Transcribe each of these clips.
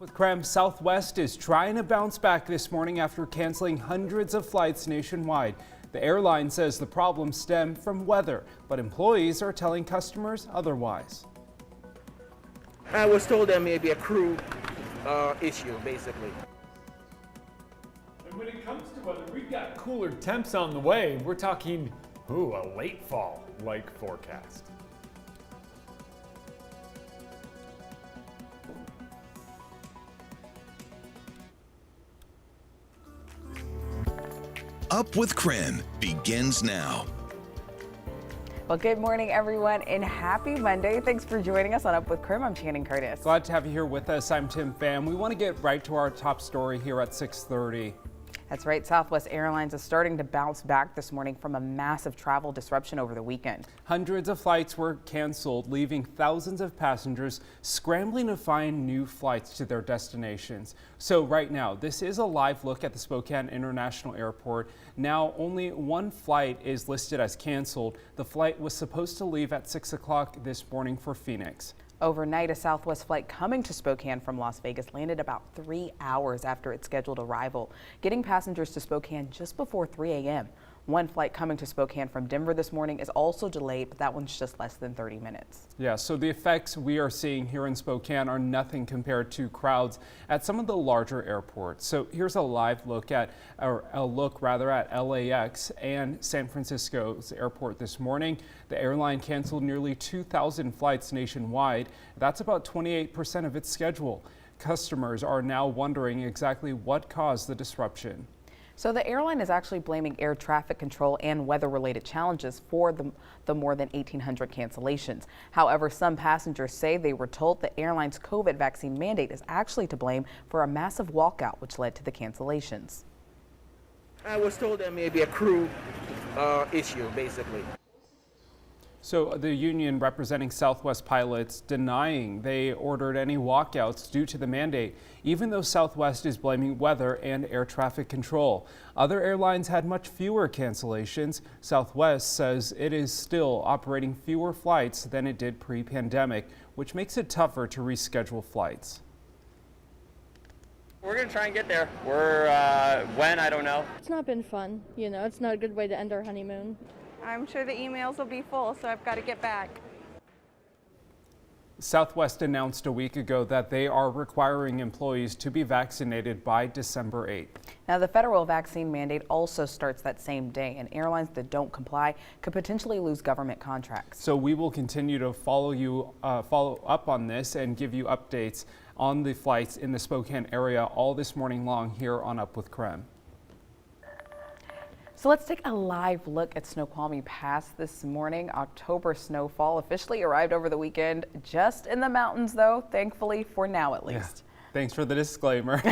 With KREM, Southwest is trying to bounce back this morning after canceling hundreds of flights nationwide. The airline says the problem stemmed from weather, but employees are telling customers otherwise. I was told there may be a crew issue, basically. And when it comes to weather, we've got cooler temps on the way. We're talking, a late fall-like forecast. Up with KREM begins now. Well, good morning, everyone, and happy Monday. Thanks for joining us on Up with KREM. I'm Channing Curtis. Glad to have you here with us. I'm Tim Pham. We want to get right to our top story here at 6:30. That's right. Southwest Airlines is starting to bounce back this morning from a massive travel disruption over the weekend. Hundreds of flights were canceled, leaving thousands of passengers scrambling to find new flights to their destinations. So right now, this is a live look at the Spokane International Airport. Now, only one flight is listed as canceled. The flight was supposed to leave at 6 o'clock this morning for Phoenix. Overnight, a Southwest flight coming to Spokane from Las Vegas landed about 3 hours after its scheduled arrival, getting passengers to Spokane just before 3 a.m. One flight coming to Spokane from Denver this morning is also delayed, but that one's just less than 30 minutes. Yeah, so the effects we are seeing here in Spokane are nothing compared to crowds at some of the larger airports. So here's a live look at, at LAX and San Francisco's airport this morning. The airline canceled nearly 2,000 flights nationwide. That's about 28% of its schedule. Customers are now wondering exactly what caused the disruption. So the airline is actually blaming air traffic control and weather-related challenges for the more than 1,800 cancellations. However, some passengers say they were told the airline's COVID vaccine mandate is actually to blame for a massive walkout, which led to the cancellations. I was told there may be a crew issue, basically. So the union representing Southwest pilots denying they ordered any walkouts due to the mandate, even though Southwest is blaming weather and air traffic control. Other airlines had much fewer cancellations. Southwest says it is still operating fewer flights than it did pre-pandemic, which makes it tougher to reschedule flights. We're gonna try and get there. When, I don't know. It's not been fun, it's not a good way to end our honeymoon. I'm sure the emails will be full, so I've got to get back. Southwest announced a week ago that they are requiring employees to be vaccinated by December 8th. Now, the federal vaccine mandate also starts that same day, and airlines that don't comply could potentially lose government contracts. So we will continue to follow up on this and give you updates on the flights in the Spokane area all this morning long here on Up with KREM. So let's take a live look at Snoqualmie Pass this morning. October snowfall officially arrived over the weekend, just in the mountains though, thankfully for now at least. Yeah. Thanks for the disclaimer.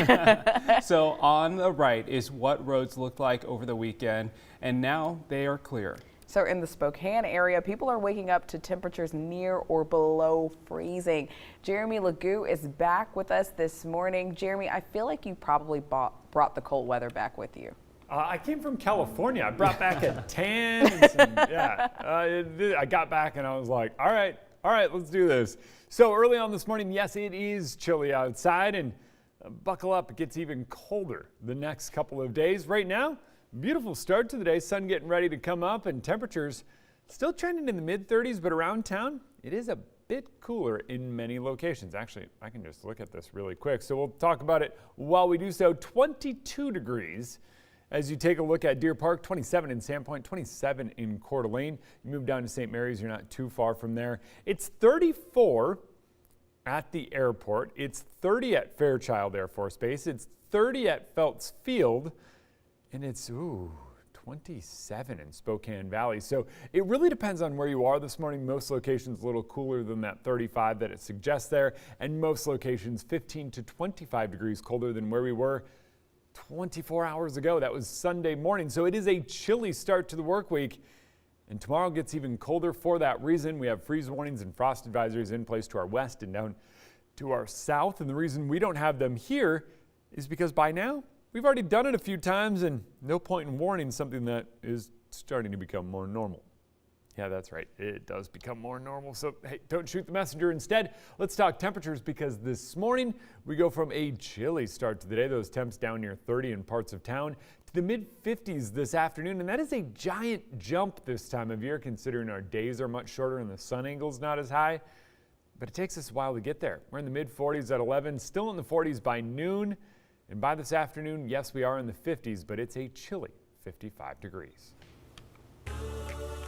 So on the right is what roads looked like over the weekend, and now they are clear. So in the Spokane area, people are waking up to temperatures near or below freezing. Jeremy Legoo is back with us this morning. Jeremy, I feel like you probably brought the cold weather back with you. I came from California. I brought back a tan and some, I got back and I was like, all right, let's do this. So early on this morning, yes, it is chilly outside, and buckle up, it gets even colder the next couple of days. Right now, beautiful start to the day, sun getting ready to come up, and temperatures still trending in the mid-30s, but around town, it is a bit cooler in many locations. Actually, I can just look at this really quick. So we'll talk about it while we do so. 22 degrees. As you take a look at Deer Park, 27 in Sandpoint, 27 in Coeur d'Alene. You move down to St. Mary's, you're not too far from there. It's 34 at the airport. It's 30 at Fairchild Air Force Base. It's 30 at Phelps Field. And it's, 27 in Spokane Valley. So it really depends on where you are this morning. Most locations a little cooler than that 35 that it suggests there. And most locations 15 to 25 degrees colder than where we were 24 hours ago. That was Sunday morning. So it is a chilly start to the work week, and tomorrow gets even colder for that reason. We have freeze warnings and frost advisories in place to our west and down to our south. And the reason we don't have them here is because by now we've already done it a few times, and no point in warning something that is starting to become more normal. Yeah, that's right. It does become more normal. So, hey, don't shoot the messenger. Instead, let's talk temperatures because this morning we go from a chilly start to the day. Those temps down near 30 in parts of town to the mid 50s this afternoon. And that is a giant jump this time of year considering our days are much shorter and the sun angle's not as high. But it takes us a while to get there. We're in the mid 40s at 11, still in the 40s by noon. And by this afternoon, yes, we are in the 50s, but it's a chilly 55 degrees.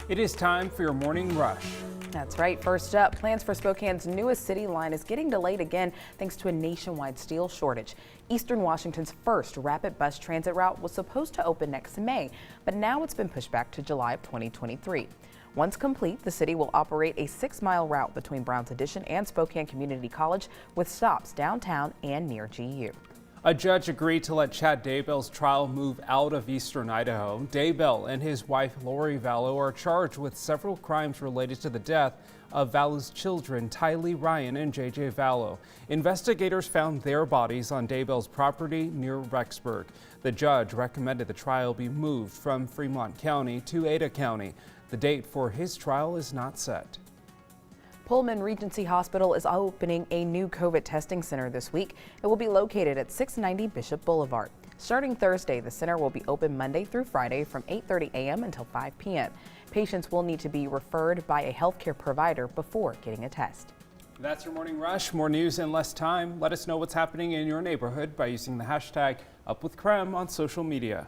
It is time for your morning rush. That's right. First up, plans for Spokane's newest city line is getting delayed again thanks to a nationwide steel shortage. Eastern Washington's first rapid bus transit route was supposed to open next May, but now it's been pushed back to July of 2023. Once complete, the city will operate a 6-mile route between Browns Addition and Spokane Community College with stops downtown and near GU. A judge agreed to let Chad Daybell's trial move out of eastern Idaho. Daybell and his wife Lori Vallow are charged with several crimes related to the death of Vallow's children, Tylee Ryan and JJ Vallow. Investigators found their bodies on Daybell's property near Rexburg. The judge recommended the trial be moved from Fremont County to Ada County. The date for his trial is not set. Pullman Regency Hospital is opening a new COVID testing center this week. It will be located at 690 Bishop Boulevard. Starting Thursday, the center will be open Monday through Friday from 8:30 a.m. until 5 p.m. Patients will need to be referred by a healthcare provider before getting a test. That's your morning rush. More news in less time. Let us know what's happening in your neighborhood by using the hashtag #UpWithKREM on social media.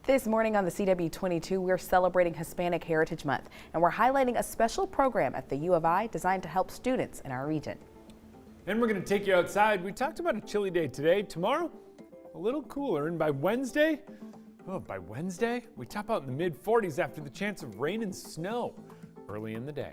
This morning on the CW22, we're celebrating Hispanic Heritage Month, and we're highlighting a special program at the U of I designed to help students in our region. And we're going to take you outside. We talked about a chilly day today. Tomorrow, a little cooler. And by Wednesday, we top out in the mid 40s after the chance of rain and snow early in the day.